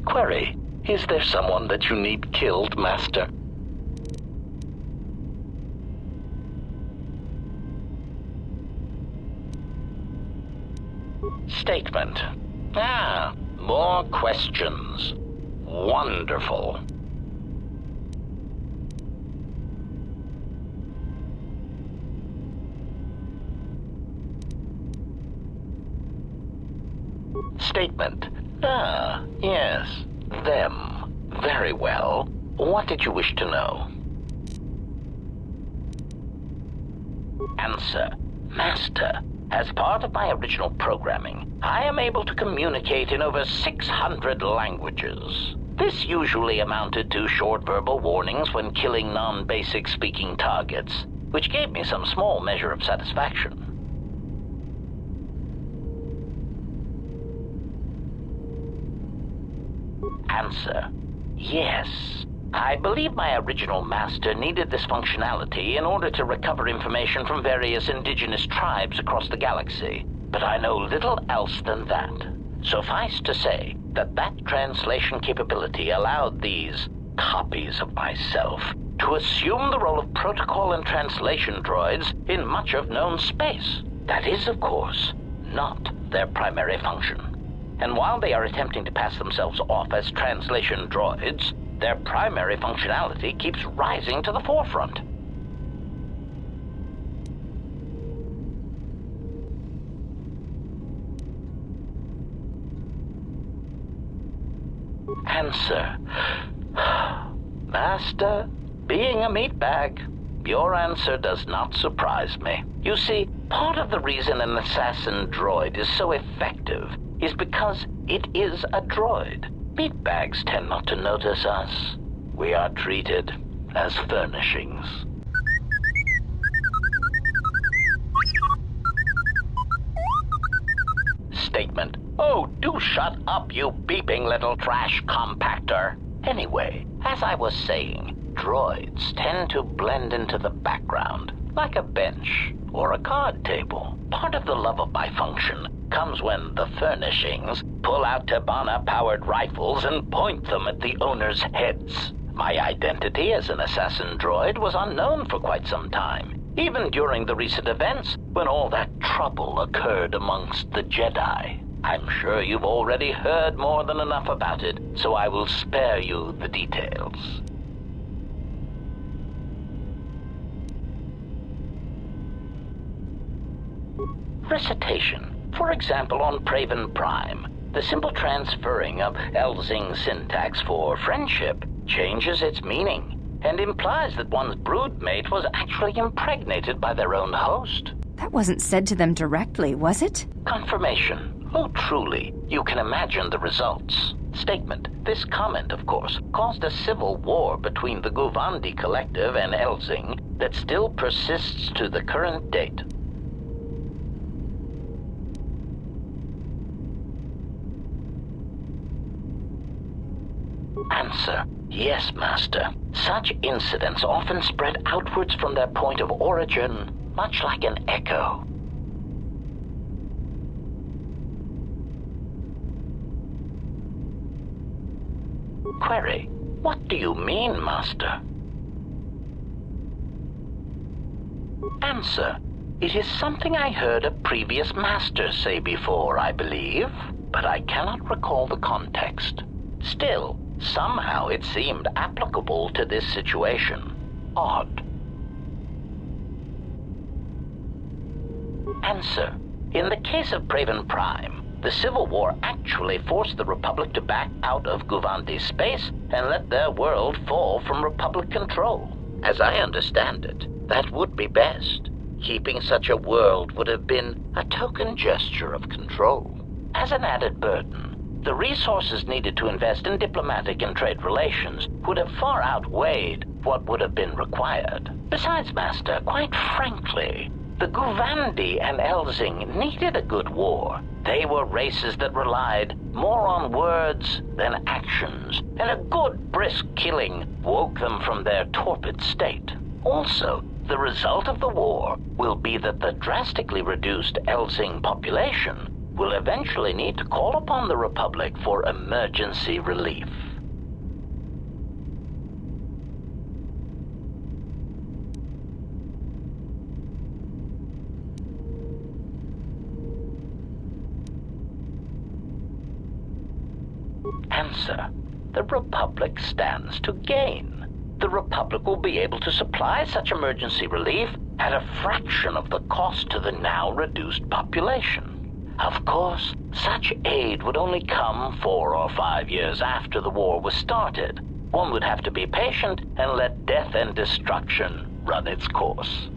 Query, is there someone that you need killed, Master? Statement. More questions. Wonderful. Statement. Yes, them. Very well. What did you wish to know? Answer. Master, as part of my original programming, I am able to communicate in over 600 languages. This usually amounted to short verbal warnings when killing non-basic speaking targets, which gave me some small measure of satisfaction. Answer. Yes. I believe my original master needed this functionality in order to recover information from various indigenous tribes across the galaxy, but I know little else than that. Suffice to say that translation capability allowed these copies of myself to assume the role of protocol and translation droids in much of known space. That is, of course, not their primary function. And while they are attempting to pass themselves off as translation droids, their primary functionality keeps rising to the forefront. Answer. Master, being a meatbag, your answer does not surprise me. You see, part of the reason an assassin droid is so effective is because it is a droid. Meatbags tend not to notice us. We are treated as furnishings. Statement. Oh, do shut up, you beeping little trash compactor. Anyway, as I was saying, droids tend to blend into the background, like a bench or a card table. Part of the love of my function comes when the furnishings pull out Tabana-powered rifles and point them at the owner's heads. My identity as an assassin droid was unknown for quite some time, even during the recent events when all that trouble occurred amongst the Jedi. I'm sure you've already heard more than enough about it, so I will spare you the details. Recitation. For example, on Praven Prime, the simple transferring of Elzing syntax for friendship changes its meaning and implies that one's broodmate was actually impregnated by their own host. That wasn't said to them directly, was it? Confirmation. Oh, truly, you can imagine the results. Statement. This comment, of course, caused a civil war between the Guvandi Collective and Elzing that still persists to the current date. Answer. Yes, Master. Such incidents often spread outwards from their point of origin, much like an echo. Query. What do you mean, Master? Answer. It is something I heard a previous master say before, I believe, but I cannot recall the context. Still, somehow it seemed applicable to this situation. Odd. Answer. In the case of Praven Prime, the Civil War actually forced the Republic to back out of Guvandi's space and let their world fall from Republic control. As I understand it, that would be best. Keeping such a world would have been a token gesture of control. As an added burden, the resources needed to invest in diplomatic and trade relations would have far outweighed what would have been required. Besides, Master, quite frankly, the Guvandi and Elzing needed a good war. They were races that relied more on words than actions, and a good brisk killing woke them from their torpid state. Also, the result of the war will be that the drastically reduced Elzing population will eventually need to call upon the Republic for emergency relief. Answer: the Republic stands to gain. The Republic will be able to supply such emergency relief at a fraction of the cost to the now reduced population. Of course, such aid would only come 4 or 5 years after the war was started. One would have to be patient and let death and destruction run its course.